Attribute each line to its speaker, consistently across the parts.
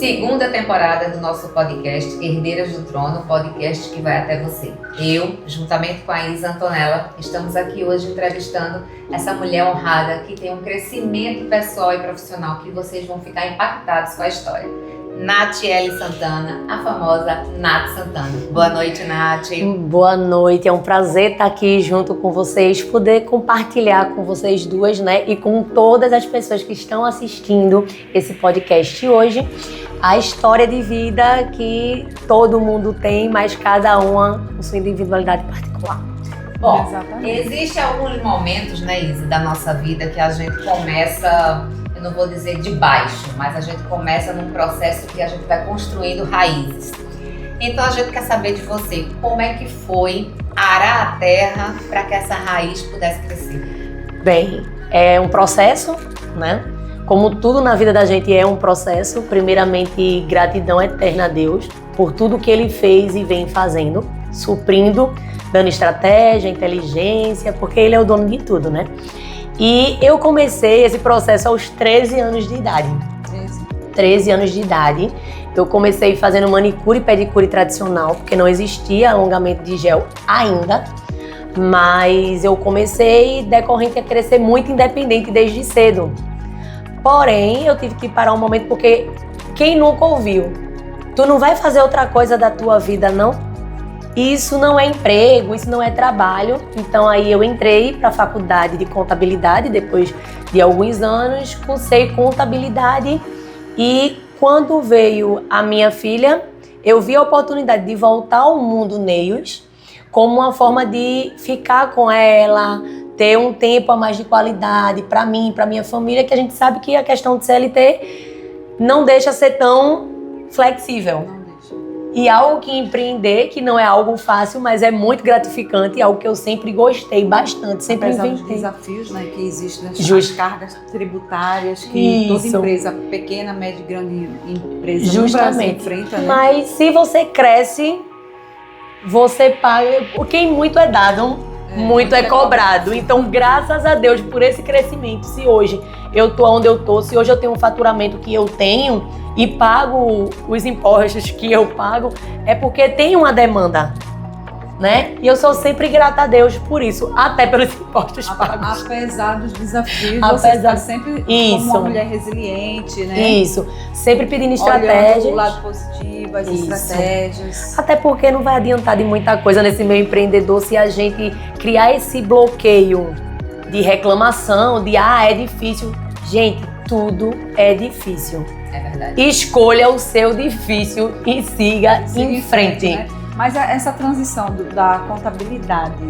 Speaker 1: Segunda temporada do nosso podcast Herdeiras do Trono, podcast que vai até você. Eu, juntamente com a Isa Antonella, estamos aqui hoje entrevistando essa mulher honrada que tem um crescimento pessoal e profissional que vocês vão ficar impactados com a história. Natiele Santana, a famosa Nath Santana. Boa noite, Nath.
Speaker 2: Boa noite, é um prazer estar aqui junto com vocês, poder compartilhar com vocês duas, né, e com todas as pessoas que estão assistindo esse podcast hoje, a história de vida que todo mundo tem, mas cada uma com sua individualidade particular.
Speaker 1: Bom, existem alguns momentos, né, Isa, da nossa vida que a gente começa... Eu não vou dizer de baixo, mas a gente começa num processo que a gente vai construindo raízes. Então a gente quer saber de você, como é que foi arar a terra para que essa raiz pudesse crescer?
Speaker 2: Bem, é um processo, né? Como tudo na vida da gente é um processo. Primeiramente, gratidão eterna a Deus por tudo que Ele fez e vem fazendo, suprindo, dando estratégia, inteligência, porque Ele é o dono de tudo, né? E eu comecei esse processo aos 13 anos de idade. 13 anos de idade. Eu comecei fazendo manicure e pedicure tradicional, porque não existia alongamento de gel ainda. Mas eu comecei decorrente a crescer muito independente desde cedo. Porém, eu tive que parar um momento, porque quem nunca ouviu? Tu não vai fazer outra coisa da tua vida, não? Isso não é emprego, isso não é trabalho. Então aí eu entrei para a faculdade de contabilidade, depois de alguns anos, cursei contabilidade e quando veio a minha filha, eu vi a oportunidade de voltar ao mundo Nails como uma forma de ficar com ela, ter um tempo a mais de qualidade para mim, para minha família, que a gente sabe que a questão de CLT não deixa ser tão flexível. E algo que empreender, que não é algo fácil, mas é muito gratificante, algo que eu sempre gostei bastante, sempre inventei.
Speaker 3: Apesar dos desafios, né, que existem, as cargas tributárias que toda empresa, pequena, média e grande empresa no Brasil enfrenta, né?
Speaker 2: Mas se você cresce, você paga, quem muito é dado, muito é cobrado. Então, graças a Deus por esse crescimento, se hoje eu tô onde eu tô, se hoje eu tenho um faturamento que eu tenho e pago os impostos que eu pago, é porque tem uma demanda, né? E eu sou sempre grata a Deus por isso, até pelos impostos pagos.
Speaker 3: Apesar dos desafios, você está sempre como uma mulher resiliente, né?
Speaker 2: Isso, sempre pedindo estratégias.
Speaker 3: Olhando o lado positivo, as estratégias.
Speaker 2: Até porque não vai adiantar de muita coisa nesse meio empreendedor se a gente criar esse bloqueio de reclamação, de é difícil. Gente, tudo é difícil.
Speaker 1: É verdade.
Speaker 2: Escolha o seu difícil e siga em frente.
Speaker 3: Né? Mas essa transição da contabilidade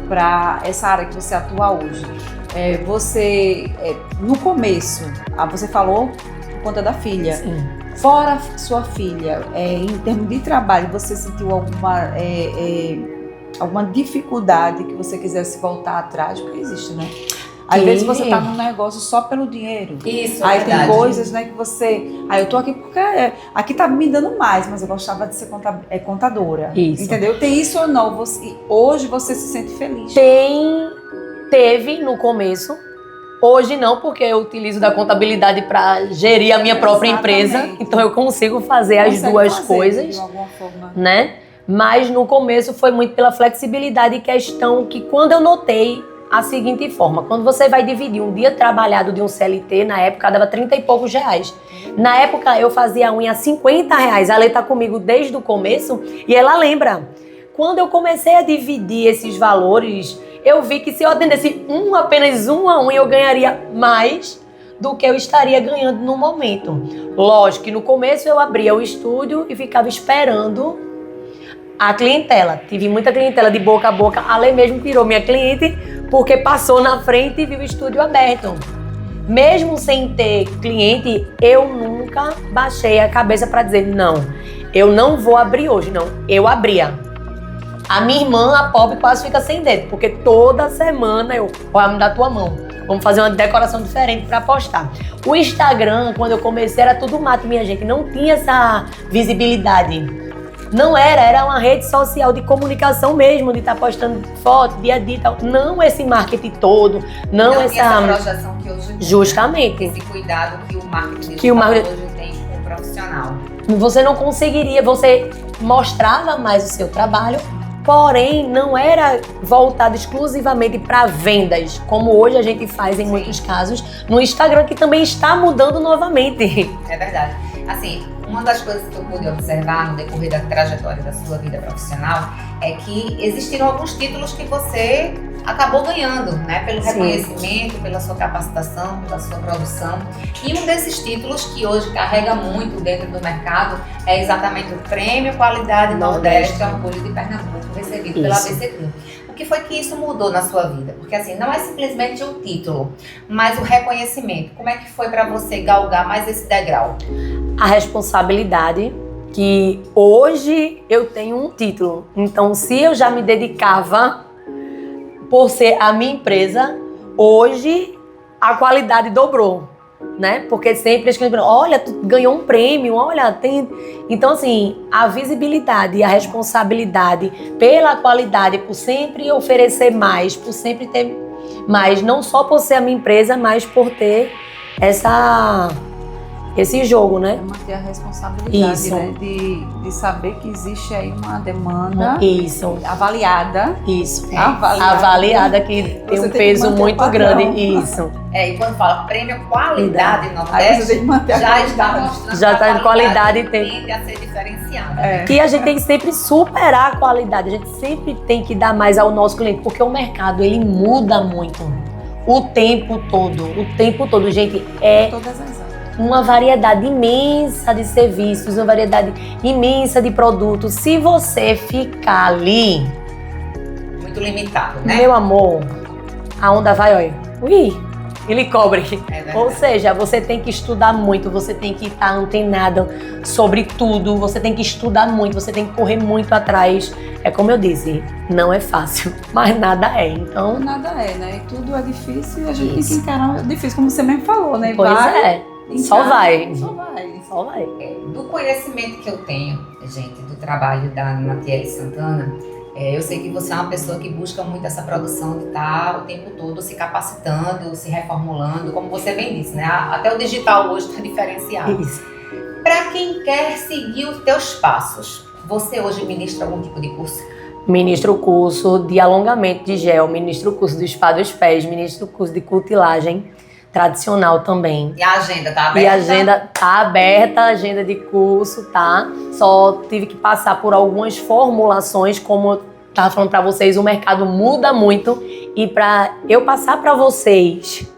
Speaker 3: para essa área que você atua hoje, você, no começo, você falou por conta da filha.
Speaker 2: Sim.
Speaker 3: Fora sua filha, em termos de trabalho, você sentiu alguma dificuldade que você quisesse voltar atrás? Porque existe, né? Às vezes você tá num negócio só pelo dinheiro.
Speaker 1: Isso,
Speaker 3: aí
Speaker 1: verdade.
Speaker 3: tem coisas, né, que você... eu tô aqui porque aqui tá me dando mais, mas eu gostava de ser contadora.
Speaker 2: Isso.
Speaker 3: Entendeu? Tem isso ou não? Hoje você se sente feliz?
Speaker 2: Teve no começo. Hoje não, porque eu utilizo da contabilidade para gerir a minha própria empresa. Então eu consigo fazer as duas coisas,
Speaker 3: de alguma forma,
Speaker 2: né? Mas no começo foi muito pela flexibilidade e questão que quando eu notei a seguinte forma, quando você vai dividir um dia trabalhado de um CLT, na época dava 30 e poucos reais. Na época eu fazia a unha a 50 reais, a Lê tá comigo desde o começo e ela lembra. Quando eu comecei a dividir esses valores, eu vi que se eu atendesse apenas uma unha, eu ganharia mais do que eu estaria ganhando no momento. Lógico que no começo eu abria o estúdio e ficava esperando a clientela. Tive muita clientela de boca a boca. A Lê mesmo tirou minha cliente porque passou na frente e viu o estúdio aberto. Mesmo sem ter cliente, eu nunca baixei a cabeça para dizer não, eu não vou abrir hoje, não. Eu abria. A minha irmã, a pobre, quase fica sem dedo, porque toda semana olha, me dá tua mão. Vamos fazer uma decoração diferente para postar. O Instagram, quando eu comecei, era tudo mato, minha gente. Não tinha essa visibilidade. Não era uma rede social de comunicação mesmo, de estar postando foto, dia a dia e tal. Não esse marketing todo,
Speaker 1: não essa projeção que hoje tem.
Speaker 2: Justamente.
Speaker 1: Esse cuidado que o marketing digital hoje tem com profissional.
Speaker 2: Você não conseguiria, você mostrava mais o seu trabalho, porém não era voltado exclusivamente para vendas, como hoje a gente faz em muitos casos no Instagram, que também está mudando novamente.
Speaker 1: É verdade. Assim, uma das coisas que eu pude observar no decorrer da trajetória da sua vida profissional é que existiram alguns títulos que você acabou ganhando, né? Pelo reconhecimento, pela sua capacitação, pela sua produção. E um desses títulos que hoje carrega muito dentro do mercado é exatamente o Prêmio Qualidade Nordeste Orgulho de Pernambuco, recebido pela ABC Clean. O que foi que isso mudou na sua vida? Porque assim, não é simplesmente um título, mas o reconhecimento. Como é que foi para você galgar mais esse degrau?
Speaker 2: A responsabilidade, que hoje eu tenho um título. Então, se eu já me dedicava por ser a minha empresa, hoje a qualidade dobrou, né? Porque sempre as clientes falam, olha, tu ganhou um prêmio, olha, tem... Então, assim, a visibilidade e a responsabilidade pela qualidade, por sempre oferecer mais, por sempre ter mais, não só por ser a minha empresa, mas por ter esse jogo, né?
Speaker 3: É manter a responsabilidade, né? De saber que existe aí uma demanda avaliada.
Speaker 2: Isso.
Speaker 3: Avaliada,
Speaker 2: que tem um peso muito grande. Isso.
Speaker 1: E quando fala Prêmio Qualidade Nordeste, já está mostrando
Speaker 2: já está em qualidade,
Speaker 1: tende a ser diferenciada.
Speaker 2: Que a gente tem que sempre superar a qualidade, a gente sempre tem que dar mais ao nosso cliente, porque o mercado, ele muda muito. O tempo todo, gente,
Speaker 3: Todas as áreas.
Speaker 2: Uma variedade imensa de serviços, uma variedade imensa de produtos. Se você ficar ali...
Speaker 1: Muito limitado, né?
Speaker 2: Meu amor, a onda vai, olha. Ele cobre. Ou seja, você tem que estudar muito, você tem que estar antenado sobre tudo, você tem que estudar muito, você tem que correr muito atrás. É como eu disse, não é fácil, mas nada é. Então...
Speaker 3: Nada é, né? Tudo é difícil e a gente tem que encarar. É difícil, como você mesmo falou, né?
Speaker 2: Pois é. Só vai.
Speaker 1: Do conhecimento que eu tenho, gente, do trabalho da Natiele Santana, eu sei que você é uma pessoa que busca muito essa produção de estar o tempo todo se capacitando, se reformulando, como você bem disse, né? Até o digital hoje está diferenciado. Para quem quer seguir os teus passos, você hoje ministra algum tipo de curso?
Speaker 2: Ministro o curso de alongamento de gel, ministro o curso do spa dos pés, ministro o curso de cutilagem tradicional também.
Speaker 1: E a agenda tá aberta?
Speaker 2: E a agenda tá aberta, a agenda de curso, tá? Só tive que passar por algumas formulações, como eu tava falando para vocês, o mercado muda muito e para eu passar para vocês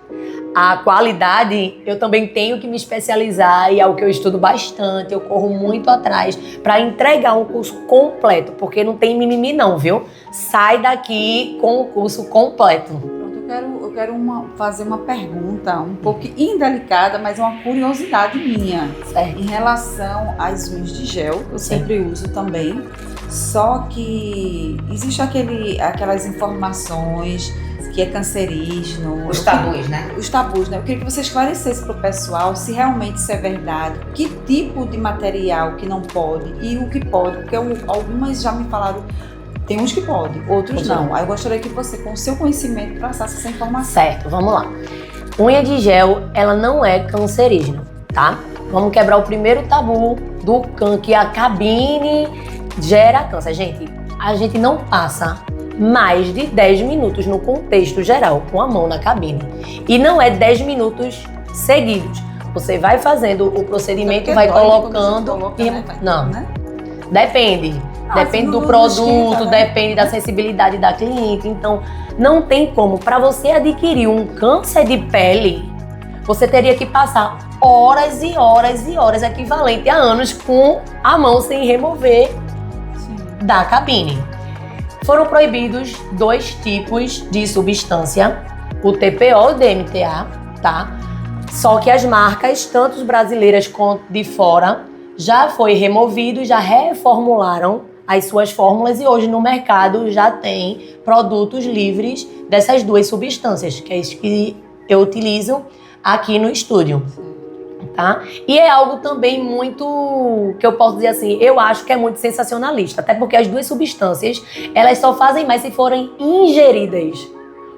Speaker 2: a qualidade, eu também tenho que me especializar e é o que eu estudo bastante, eu corro muito atrás para entregar um curso completo, porque não tem mimimi não, viu? Sai daqui com o curso completo.
Speaker 3: Eu quero fazer uma pergunta um pouco indelicada, mas é uma curiosidade minha.
Speaker 2: Certo.
Speaker 3: Em relação às unhas de gel, eu sempre uso também, só que existe aquelas informações que é cancerígeno.
Speaker 1: Os tabus, né?
Speaker 3: Os tabus, né? Eu queria que você esclarecesse para o pessoal se realmente isso é verdade, que tipo de material que não pode e o que pode, porque algumas já me falaram. Tem uns que podem, outros não. Aí eu gostaria que você, com o seu conhecimento, passasse essa informação.
Speaker 2: Certo, vamos lá. Unha de gel, ela não é cancerígena, tá? Vamos quebrar o primeiro tabu que a cabine gera câncer. Gente, a gente não passa mais de 10 minutos no contexto geral com a mão na cabine. E não é 10 minutos seguidos. Você vai fazendo o procedimento, vai colocando... Não, depende. Depende do produto, depende da sensibilidade da cliente. Então, não tem como. Para você adquirir um câncer de pele, você teria que passar horas e horas e horas, equivalente a anos, com a mão sem remover da cabine. Foram proibidos 2 tipos de substância, o TPO e o DMTA, tá? Só que as marcas, tanto brasileiras quanto de fora, já foi removido e já reformularam as suas fórmulas e hoje no mercado já tem produtos livres dessas 2 substâncias, que é isso que eu utilizo aqui no estúdio, tá? E é algo também muito, que eu posso dizer assim, eu acho que é muito sensacionalista, até porque as 2 substâncias, elas só fazem mais se forem ingeridas.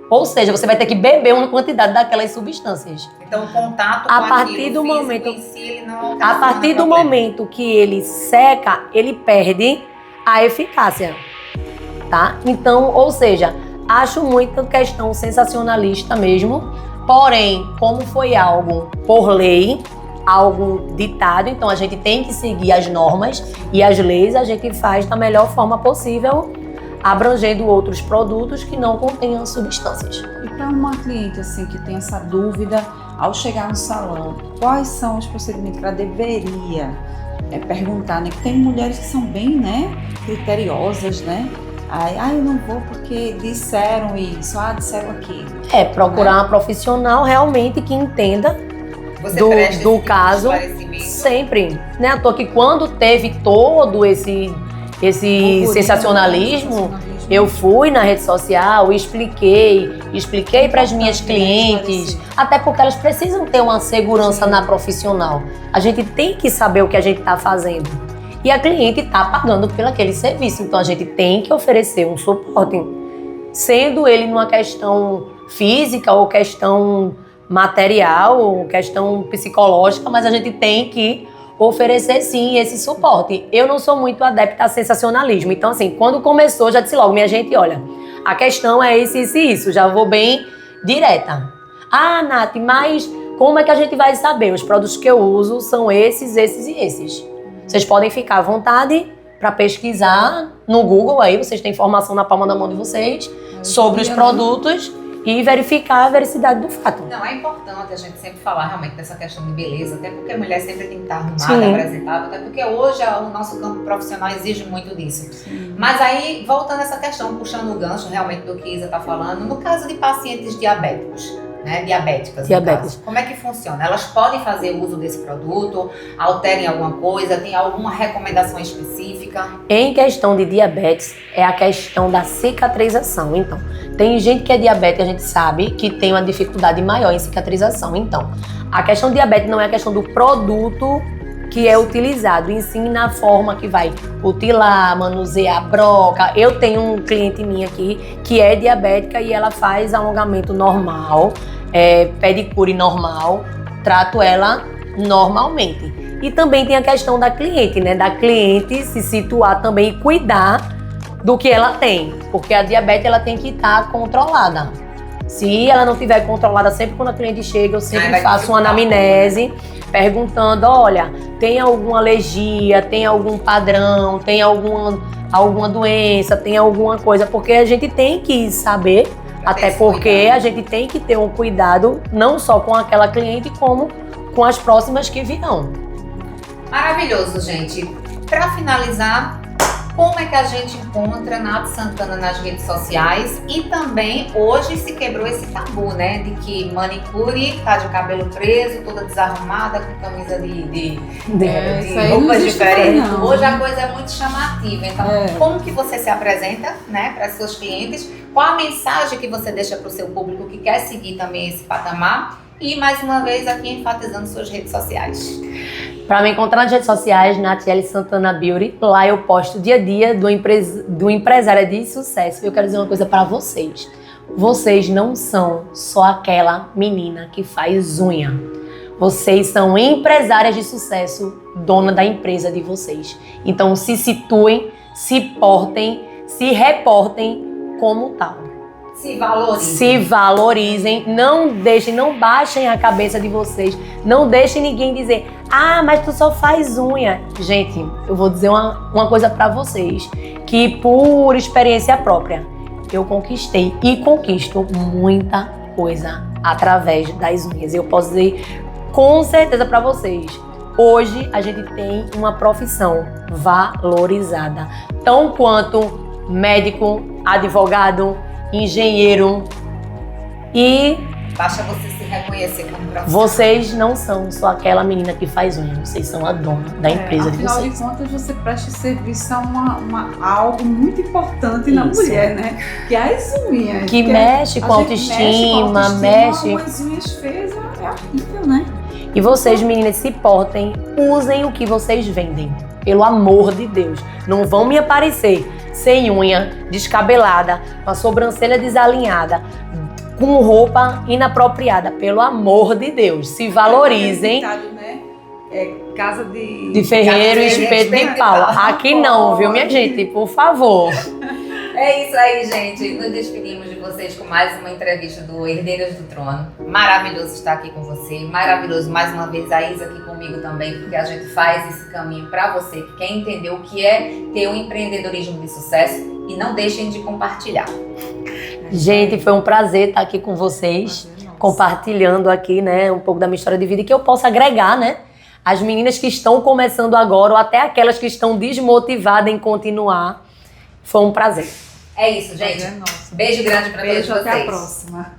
Speaker 2: Ou seja, você vai ter que beber uma quantidade daquelas substâncias.
Speaker 1: Então, o contato com
Speaker 2: A partir
Speaker 1: aquilo
Speaker 2: do
Speaker 1: físico
Speaker 2: momento-
Speaker 1: em si, ele não
Speaker 2: A partir do
Speaker 1: problema.
Speaker 2: momento que ele seca, ele perde a eficácia, tá? Então, ou seja, acho muito questão sensacionalista mesmo, porém, como foi algo por lei, algo ditado, então a gente tem que seguir as normas e as leis a gente faz da melhor forma possível, abrangendo outros produtos que não contenham substâncias.
Speaker 3: E para uma cliente assim que tem essa dúvida, ao chegar no salão, quais são os procedimentos que ela deveria perguntar, né? Porque tem mulheres que são bem, né, criteriosas, né? Eu não vou porque disseram isso, disseram aquilo.
Speaker 2: Procurar uma profissional realmente que entenda
Speaker 1: Você
Speaker 2: do
Speaker 1: presta esse tipo de
Speaker 2: caso,
Speaker 1: esclarecimento?
Speaker 2: sempre, né? À toa que quando teve todo esse sensacionalismo, eu fui na rede social, expliquei para as minhas clientes, até porque elas precisam ter uma segurança na profissional. A gente tem que saber o que a gente está fazendo. E a cliente está pagando pelo aquele serviço, então a gente tem que oferecer um suporte, sendo ele numa questão física ou questão material ou questão psicológica, mas a gente tem que oferecer sim esse suporte. Eu não sou muito adepta a sensacionalismo, então assim, quando começou já disse logo, minha gente, olha, a questão é isso, já vou bem direta. Nath, mas como é que a gente vai saber? Os produtos que eu uso são esses e esses. Vocês podem ficar à vontade para pesquisar no Google, aí vocês têm informação na palma da mão de vocês sobre os produtos e verificar a veracidade do fato.
Speaker 1: Não, é importante a gente sempre falar realmente dessa questão de beleza, até porque a mulher sempre tem que estar arrumada,
Speaker 2: Sim.
Speaker 1: apresentável, até porque hoje o nosso campo profissional exige muito disso.
Speaker 3: Sim.
Speaker 1: Mas aí, voltando a essa questão, puxando o gancho realmente do que Isa está falando, no caso de pacientes diabéticos, né, diabéticas, no
Speaker 2: Diabéticas.
Speaker 1: caso, como é que funciona? Elas podem fazer uso desse produto, alterem alguma coisa, tem alguma recomendação específica?
Speaker 2: Em questão de diabetes, é a questão da cicatrização. Então, tem gente que é diabética, a gente sabe que tem uma dificuldade maior em cicatrização. Então, a questão de diabetes não é a questão do produto que é utilizado, e sim na forma que vai utilar, manusear a broca. Eu tenho um cliente minha aqui que é diabética e ela faz alongamento normal, pedicure normal, trato ela normalmente. E também tem a questão da cliente, né? Da cliente se situar também e cuidar do que ela tem, porque a diabetes ela tem que estar controlada. Se ela não estiver controlada, sempre quando a cliente chega, eu sempre faço uma anamnese, perguntando, olha, tem alguma alergia, tem algum padrão, tem alguma doença, tem alguma coisa, porque a gente tem que saber, até porque a gente tem que ter um cuidado, não só com aquela cliente, como com as próximas que virão.
Speaker 1: Maravilhoso, gente. Para finalizar, como é que a gente encontra Nath Santana nas redes sociais? E também hoje se quebrou esse tabu, né? De que manicure tá de cabelo preso, toda desarrumada, com camisa de
Speaker 3: isso aí
Speaker 1: roupas
Speaker 3: não existe
Speaker 1: diferentes.
Speaker 3: não.
Speaker 1: Hoje a coisa é muito chamativa. Então, como que você se apresenta, né, para seus clientes? Qual a mensagem que você deixa para o seu público que quer seguir também esse patamar? E mais uma vez aqui enfatizando suas redes sociais.
Speaker 2: Para me encontrar nas redes sociais, Nathiele Santana Beauty, lá eu posto o dia a dia do empresário de sucesso. Eu quero dizer uma coisa para vocês. Vocês não são só aquela menina que faz unha. Vocês são empresárias de sucesso, dona da empresa de vocês. Então se situem, se portem, se reportem como tal. Se valorizem, não baixem a cabeça de vocês, não deixem ninguém dizer, mas tu só faz unha. Gente, eu vou dizer uma coisa pra vocês, que por experiência própria, eu conquistei e conquisto muita coisa através das unhas. Eu posso dizer com certeza pra vocês, hoje a gente tem uma profissão valorizada, tão quanto médico, advogado, engenheiro, e
Speaker 1: basta você se reconhecer como profissional.
Speaker 2: Vocês não são só aquela menina que faz unha, vocês são a dona da empresa de
Speaker 3: Afinal
Speaker 2: vocês.
Speaker 3: de contas, você presta serviço a algo muito importante na
Speaker 2: Isso.
Speaker 3: mulher, né? Que é as unhas.
Speaker 2: Que mexe com autoestima, mexe.
Speaker 3: As unhas feias é horrível, né?
Speaker 2: E vocês, meninas, se portem, usem o que vocês vendem. Pelo amor de Deus. Não vão me aparecer sem unha, descabelada, com a sobrancelha desalinhada, com roupa inapropriada. Pelo amor de Deus, se valorizem.
Speaker 3: Né? Casa
Speaker 2: de ferreiro e espeto de pau. Aqui não, viu, minha gente? Por favor.
Speaker 1: É isso aí, gente. Nos despedimos de vocês com mais uma entrevista do Herdeiras do Trono. Maravilhoso estar aqui com você. Maravilhoso, mais uma vez, a Isa aqui comigo também, porque a gente faz esse caminho para você que quer entender o que é ter um empreendedorismo de sucesso, e não deixem de compartilhar.
Speaker 2: Gente, foi um prazer estar aqui com vocês, compartilhando aqui, né, um pouco da minha história de vida, e que eu possa agregar, né, as meninas que estão começando agora, ou até aquelas que estão desmotivadas em continuar. Foi um prazer.
Speaker 1: É isso, gente.
Speaker 3: Nossa.
Speaker 1: Beijo grande para todos vocês.
Speaker 3: Até a próxima.